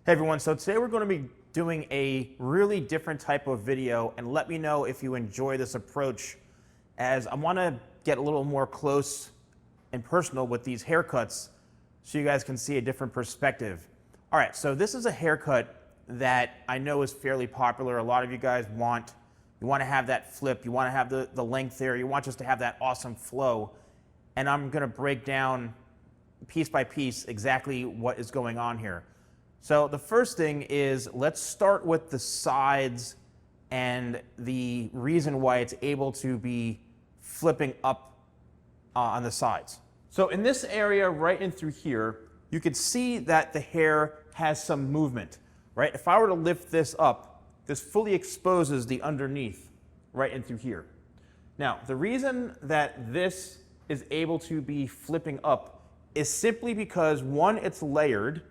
Hey everyone, so today we're going to be doing a really different type of video, and let me know if you enjoy this approach, as I want to get a little more close and personal with these haircuts so you guys can see a different perspective. All right, so this is a haircut that I know is fairly popular. A lot of you guys want to have that flip, you want to have the length there, you want just to have that awesome flow, and I'm going to break down piece by piece exactly what is going on here. So the first thing is, let's start with the sides and the reason why it's able to be flipping up on the sides. So in this area right in through here, you can see that the hair has some movement, right? If I were to lift this up, this fully exposes the underneath right in through here. Now, the reason that this is able to be flipping up is simply because, one, it's layered,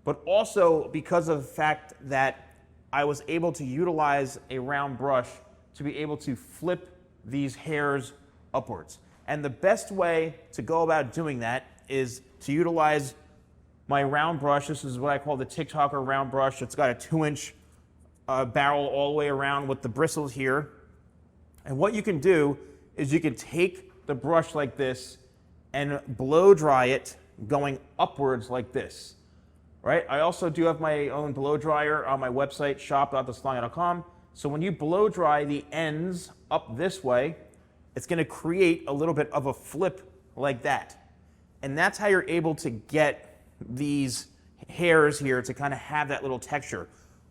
but also because of the fact that I was able to utilize a round brush to be able to flip these hairs upwards. And the best way to go about doing that is to utilize my round brush. This is what I call the TikToker round brush. It's got a 2-inch barrel all the way around with the bristles here. And what you can do is you can take the brush like this and blow dry it going upwards like this. Right? I also do have my own blow dryer on my website, shop.thesalonguy.com. So when you blow dry the ends up this way, it's going to create a little bit of a flip like that. And that's how you're able to get these hairs here to kind of have that little texture.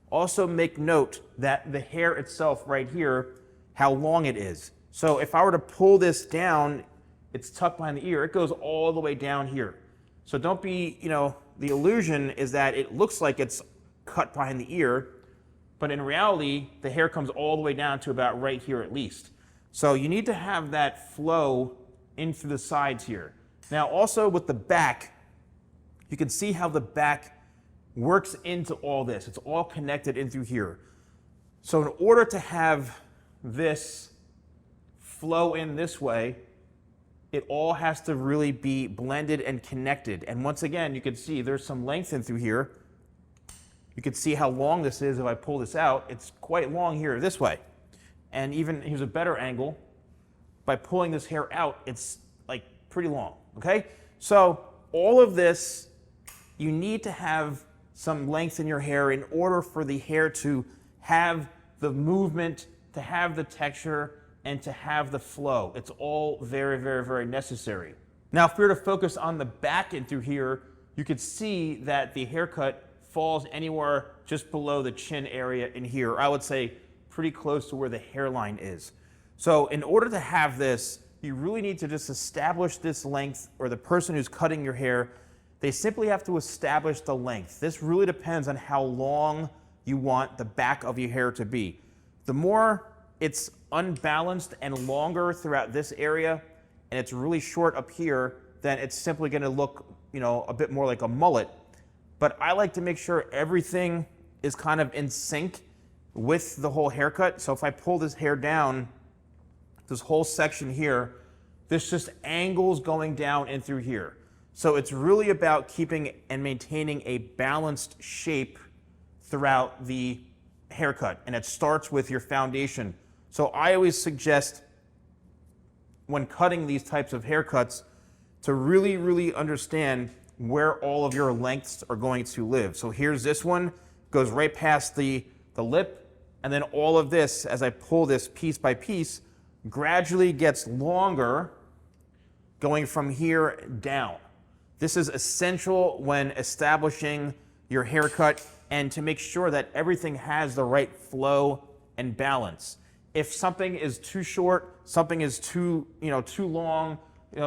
Also make note that the hair itself right here, how long it is. So if I were to pull this down, it's tucked behind the ear, it goes all the way down here. So don't be, the illusion is that it looks like it's cut behind the ear, but in reality, the hair comes all the way down to about right here at least. So you need to have that flow in through the sides here. Now also with the back, you can see how the back works into all this. It's all connected in through here. So in order to have this flow in this way, it all has to really be blended and connected. And once again, you can see there's some length in through here. You can see how long this is if I pull this out. It's quite long here this way. And even, here's a better angle. By pulling this hair out, it's like pretty long, okay? So all of this, you need to have some length in your hair in order for the hair to have the movement, to have the texture, and to have the flow. It's all very, very, very necessary. Now, if we were to focus on the back and through here, you could see that the haircut falls anywhere just below the chin area in here. I would say pretty close to where the hairline is. So in order to have this, you really need to just establish this length, or the person who's cutting your hair, they simply have to establish the length. This really depends on how long you want the back of your hair to be. The more it's unbalanced and longer throughout this area, and it's really short up here, then it's simply going to look, a bit more like a mullet. But I like to make sure everything is kind of in sync with the whole haircut. So if I pull this hair down, this whole section here, this just angles going down in through here. So it's really about keeping and maintaining a balanced shape throughout the haircut, and it starts with your foundation. So I always suggest, when cutting these types of haircuts, to really, really understand where all of your lengths are going to live. So here's this one, goes right past the lip, and then all of this, as I pull this piece by piece, gradually gets longer going from here down. This is essential when establishing your haircut and to make sure that everything has the right flow and balance. If something is too short, something is too long,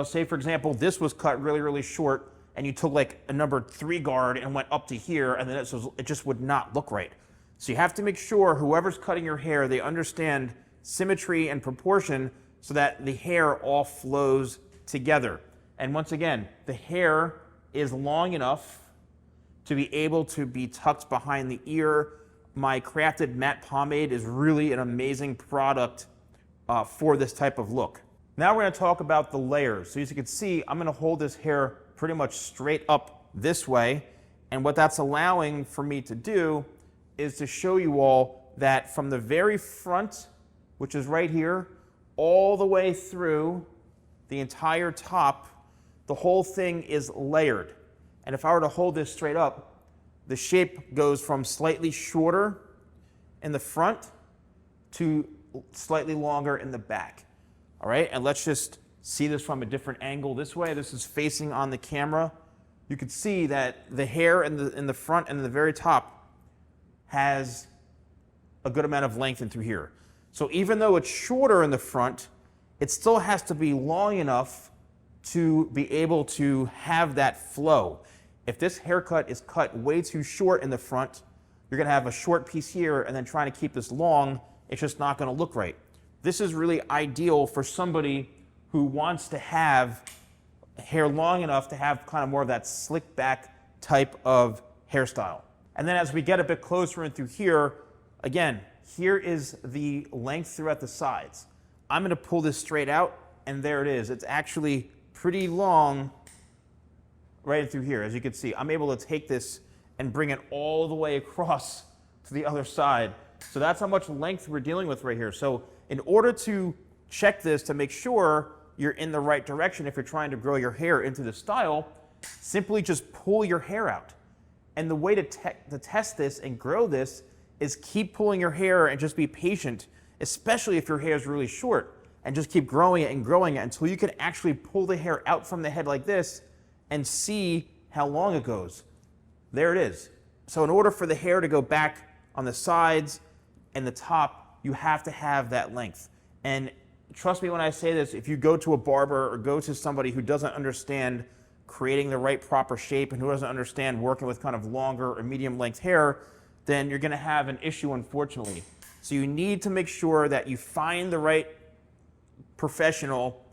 say for example, this was cut really, really short, and you took like a number 3 guard and went up to here, and then it just would not look right. So you have to make sure whoever's cutting your hair, they understand symmetry and proportion so that the hair all flows together. And once again, the hair is long enough to be able to be tucked behind the ear. My crafted matte pomade is really an amazing product for this type of look. Now we're going to talk about the layers. So as you can see, I'm going to hold this hair pretty much straight up this way, And what that's allowing for me to do is to show you all that from the very front, which is right here, all the way through the entire top, the whole thing is layered. And if I were to hold this straight up, the shape goes from slightly shorter in the front to slightly longer in the back. All right, and let's just see this from a different angle this way. This is facing on the camera. You can see that the hair in the front and the very top has a good amount of length in through here. So even though it's shorter in the front, it still has to be long enough to be able to have that flow. If this haircut is cut way too short in the front, you're gonna have a short piece here and then trying to keep this long, it's just not gonna look right. This is really ideal for somebody who wants to have hair long enough to have kind of more of that slick back type of hairstyle. And then as we get a bit closer in through here, again, here is the length throughout the sides. I'm gonna pull this straight out, and there it is. It's actually pretty long right through here. As you can see, I'm able to take this and bring it all the way across to the other side. So that's how much length we're dealing with right here. So in order to check this to make sure you're in the right direction, if you're trying to grow your hair into the style, simply just pull your hair out. And the way to test this and grow this is keep pulling your hair and just be patient, especially if your hair is really short, and just keep growing it and growing it until you can actually pull the hair out from the head like this and see how long it goes. There it is. So in order for the hair to go back on the sides and the top, you have to have that length. And trust me when I say this, if you go to a barber or go to somebody who doesn't understand creating the right proper shape and who doesn't understand working with kind of longer or medium length hair, then you're gonna have an issue, unfortunately. So you need to make sure that you find the right professional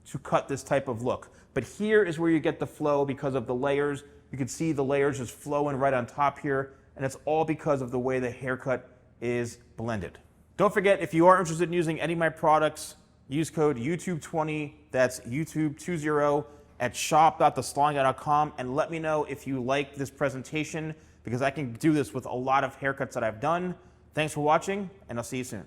to cut this type of look. But here is where you get the flow because of the layers. You can see the layers just flowing right on top here, and it's all because of the way the haircut is blended. Don't forget, if you are interested in using any of my products, use code YouTube20, that's YouTube20 at shop.thesalonguy.com, and let me know if you like this presentation, because I can do this with a lot of haircuts that I've done. Thanks for watching, and I'll see you soon.